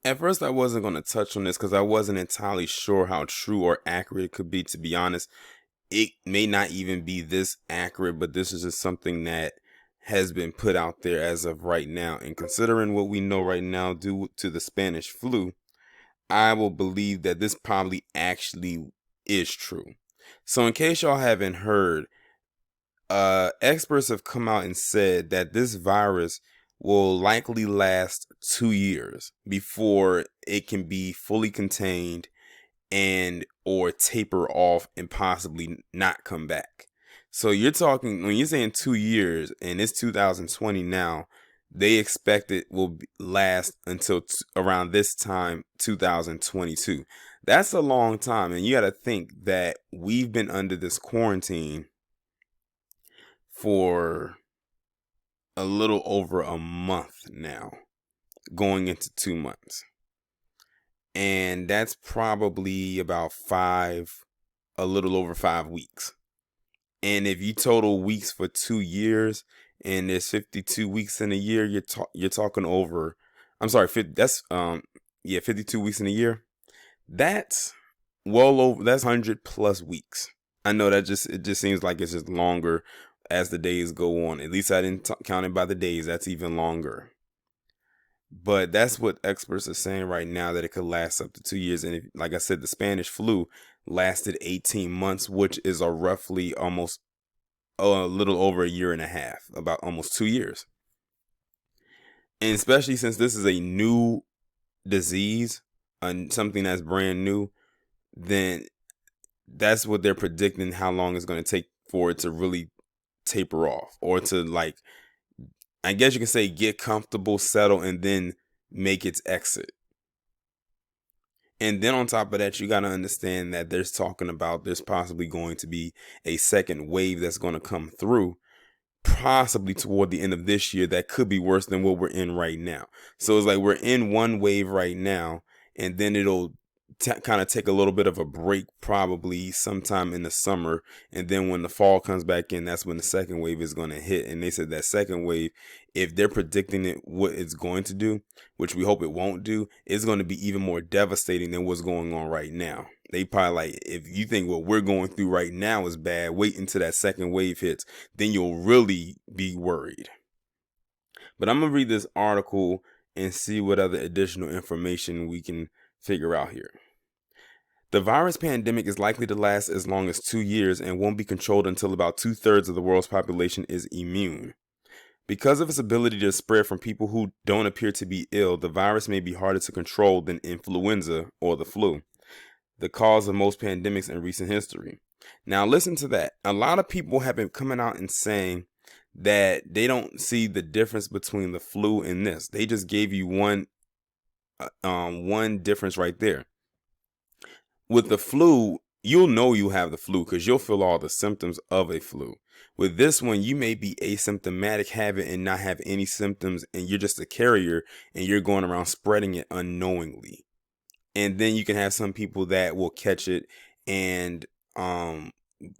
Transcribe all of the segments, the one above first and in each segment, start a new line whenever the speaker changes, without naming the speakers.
At first, I wasn't going to touch on this because I wasn't entirely sure how true or accurate it could be. To be honest, it may not even be this accurate, but this is just something that has been put out there as of right now. And considering what we know right now due to the Spanish flu, I will believe that this probably actually is true. So, in case y'all haven't heard, experts have come out and said that this virus will likely last 2 years before it can be fully contained and or taper off and possibly not come back. So you're talking, when you're saying 2 years and it's 2020 now, they expect it will last until around this time 2022. That's a long time, and you got to think that we've been under this quarantine for a little over a month now, going into 2 months. And that's probably about a little over 5 weeks. And if you total weeks for 2 years, and there's 52 weeks in a year, you're talking over. I'm sorry, 50, that's 52 weeks in a year. That's well over. That's 100 plus weeks. I know it just seems like it's just longer as the days go on. At least I didn't count it by the days. That's even longer. But that's what experts are saying right now, that it could last up to 2 years. And like I said, the Spanish flu lasted 18 months, which is a roughly almost a little over a year and a half, about almost 2 years. And especially since this is a new disease and something that's brand new, then that's what they're predicting how long it's going to take for it to really taper off, or to, like, I guess you can say, get comfortable, settle, and then make its exit. And then on top of that, you got to understand that there's possibly going to be a second wave that's going to come through, possibly toward the end of this year, that could be worse than what we're in right now. So it's like we're in one wave right now, and then it'll kind of take a little bit of a break, probably sometime in the summer, and then when the fall comes back in, that's when the second wave is going to hit. And they said that second wave, if they're predicting it, what it's going to do, which we hope it won't do, is going to be even more devastating than what's going on right now. They probably, like, if you think what we're going through right now is bad, wait until that second wave hits, then you'll really be worried. But I'm gonna read this article and see what other additional information we can figure out here. The virus pandemic is likely to last as long as 2 years and won't be controlled until about 2/3 of the world's population is immune. Because of its ability to spread from people who don't appear to be ill, the virus may be harder to control than influenza or the flu, the cause of most pandemics in recent history. Now listen to that. A lot of people have been coming out and saying that they don't see the difference between the flu and this. They just gave you one difference right there. With the flu, you'll know you have the flu because you'll feel all the symptoms of a flu. With this one, you may be asymptomatic, have it, and not have any symptoms, and you're just a carrier, and you're going around spreading it unknowingly. And then you can have some people that will catch it and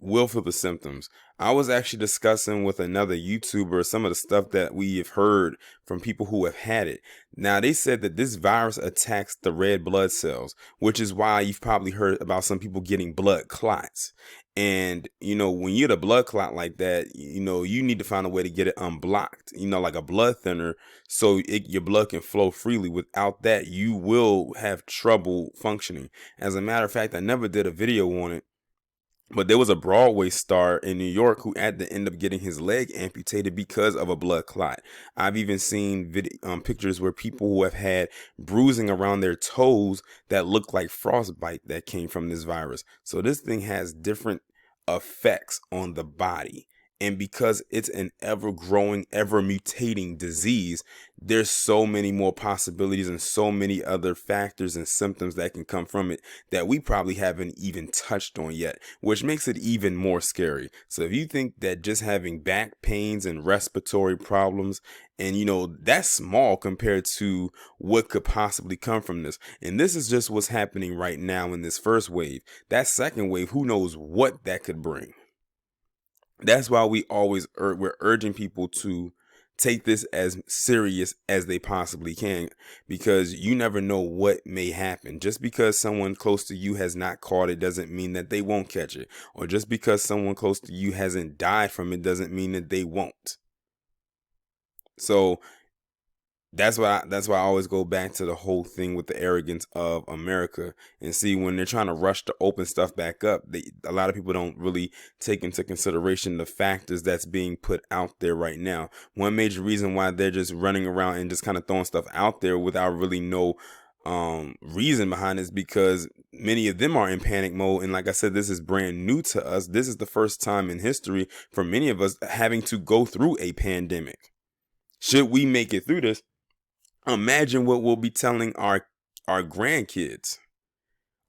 will feel the symptoms. I was actually discussing with another YouTuber some of the stuff that we have heard from people who have had it. Now, they said that this virus attacks the red blood cells, which is why you've probably heard about some people getting blood clots. And, when you get a blood clot like that, you need to find a way to get it unblocked, like a blood thinner, so your blood can flow freely. Without that, you will have trouble functioning. As a matter of fact, I never did a video on it, but there was a Broadway star in New York who had to end up getting his leg amputated because of a blood clot. I've even seen pictures where people who have had bruising around their toes that look like frostbite that came from this virus. So this thing has different effects on the body. And because it's an ever-growing, ever-mutating disease, there's so many more possibilities and so many other factors and symptoms that can come from it that we probably haven't even touched on yet, which makes it even more scary. So if you think that just having back pains and respiratory problems, and that's small compared to what could possibly come from this. And this is just what's happening right now in this first wave. That second wave, who knows what that could bring. That's why we're urging people to take this as serious as they possibly can, because you never know what may happen. Just because someone close to you has not caught it doesn't mean that they won't catch it. Or just because someone close to you hasn't died from it doesn't mean that they won't. So that's why I always go back to the whole thing with the arrogance of America, and see, when they're trying to rush to open stuff back up, a lot of people don't really take into consideration the factors that's being put out there right now. One major reason why they're just running around and just kind of throwing stuff out there without really no reason behind it is because many of them are in panic mode. And like I said, this is brand new to us. This is the first time in history for many of us having to go through a pandemic. Should we make it through this, imagine what we'll be telling our grandkids.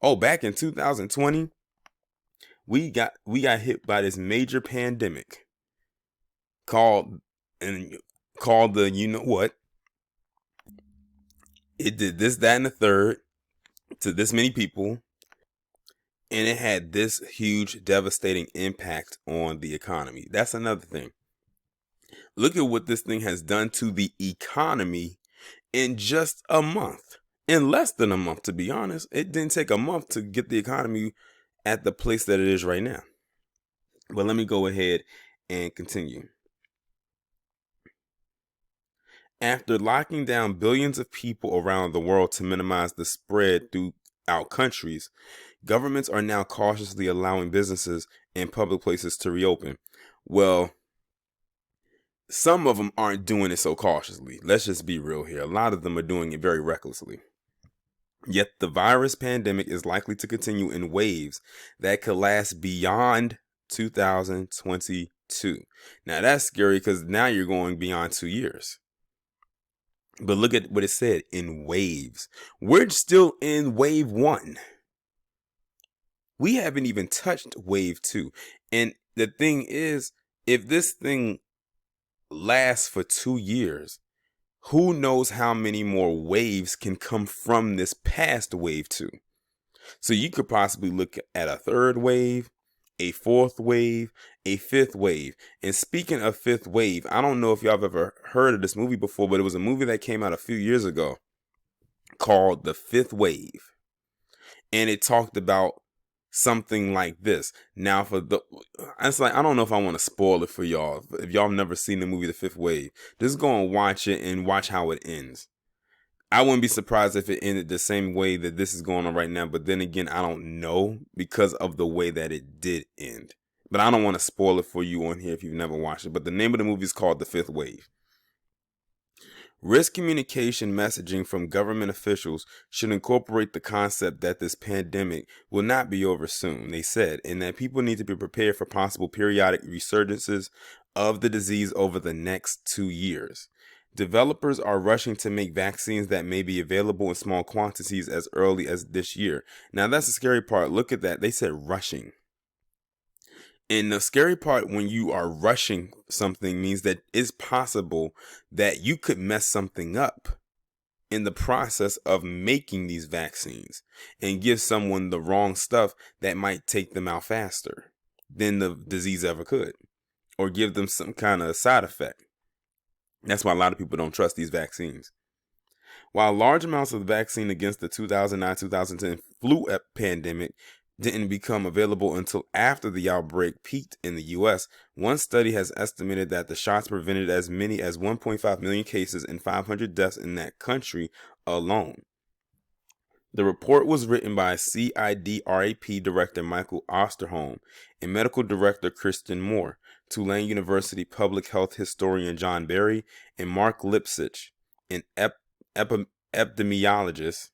Oh, back in 2020, we got hit by this major pandemic called the, you know what? It did this, that, and the third to this many people, and it had this huge, devastating impact on the economy. That's another thing. Look at what this thing has done to the economy in just a month. In less than a month, to be honest. It didn't take a month to get the economy at the place that it is right now. But let me go ahead and continue. After locking down billions of people around the world to minimize the spread throughout countries, governments are now cautiously allowing businesses and public places to reopen. Well, some of them aren't doing it so cautiously. Let's just be real here. A lot of them are doing it very recklessly. Yet the virus pandemic is likely to continue in waves that could last beyond 2022. Now that's scary, because now you're going beyond 2 years. But look at what it said, in waves. We're still in wave 1. We haven't even touched wave 2. And the thing is, if this thing lasts for 2 years, who knows how many more waves can come from this past wave 2. So you could possibly look at a third wave, a fourth wave, a fifth wave. And speaking of fifth wave, I don't know if y'all have ever heard of this movie before, but it was a movie that came out a few years ago called The Fifth Wave. And it talked about something like this. Now, it's like, I don't know if I want to spoil it for y'all. If y'all have never seen the movie The Fifth Wave, just go and watch it and watch how it ends. I wouldn't be surprised if it ended the same way that this is going on right now. But then again, I don't know, because of the way that it did end. But I don't want to spoil it for you on here if you've never watched it. But the name of the movie is called The Fifth Wave. Risk communication messaging from government officials should incorporate the concept that this pandemic will not be over soon, they said, and that people need to be prepared for possible periodic resurgences of the disease over the next 2 years. Developers are rushing to make vaccines that may be available in small quantities as early as this year. Now, that's the scary part. Look at that. They said rushing. And the scary part, when you are rushing something, means that it's possible that you could mess something up in the process of making these vaccines and give someone the wrong stuff that might take them out faster than the disease ever could, or give them some kind of side effect. That's why a lot of people don't trust these vaccines. While large amounts of the vaccine against the 2009-2010 flu pandemic didn't become available until after the outbreak peaked in the U.S., one study has estimated that the shots prevented as many as 1.5 million cases and 500 deaths in that country alone. The report was written by CIDRAP Director Michael Osterholm and Medical Director Kristen Moore, Tulane University Public Health Historian John Berry, and Mark Lipsitch, an epidemiologist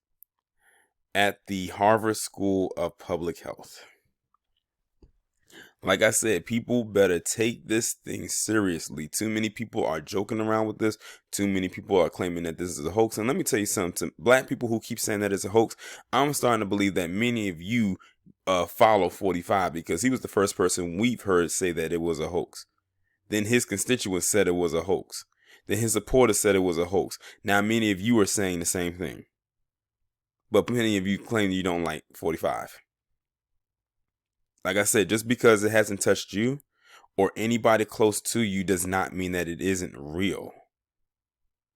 at the Harvard School of Public Health. Like I said, people better take this thing seriously. Too many people are joking around with this. Too many people are claiming that this is a hoax. And let me tell you something. To black people who keep saying that it's a hoax, I'm starting to believe that many of you follow 45, because he was the first person we've heard say that it was a hoax. Then his constituents said it was a hoax. Then his supporters said it was a hoax. Now many of you are saying the same thing. But many of you claim you don't like 45. Like I said, just because it hasn't touched you or anybody close to you does not mean that it isn't real.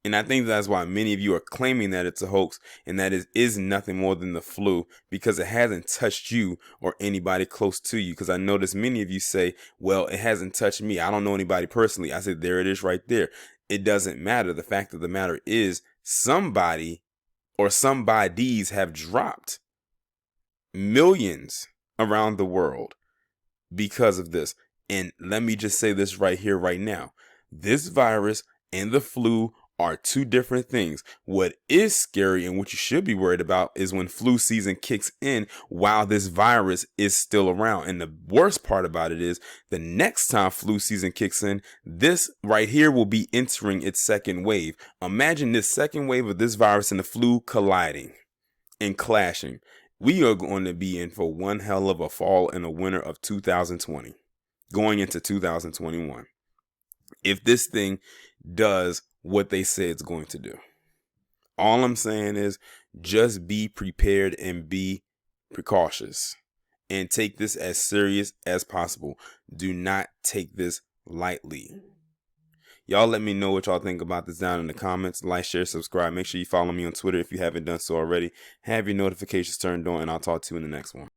And I think that's why many of you are claiming that it's a hoax and that it is nothing more than the flu, because it hasn't touched you or anybody close to you. Because I notice many of you say, well, it hasn't touched me. I don't know anybody personally. I said, there it is right there. It doesn't matter. The fact of the matter is somebody or somebodies have dropped millions around the world because of this. And let me just say this right here, right now. This virus and the flu are two different things. What is scary and what you should be worried about is when flu season kicks in while this virus is still around. And the worst part about it is the next time flu season kicks in, this right here will be entering its second wave. Imagine this second wave of this virus and the flu colliding and clashing. We are going to be in for one hell of a fall and a winter of 2020 going into 2021. If this thing does what they say it's going to do. All I'm saying is just be prepared and be precautious and take this as serious as possible. Do not take this lightly. Y'all let me know what y'all think about this down in the comments. Like, share, subscribe. Make sure you follow me on Twitter if you haven't done so already. Have your notifications turned on, and I'll talk to you in the next one.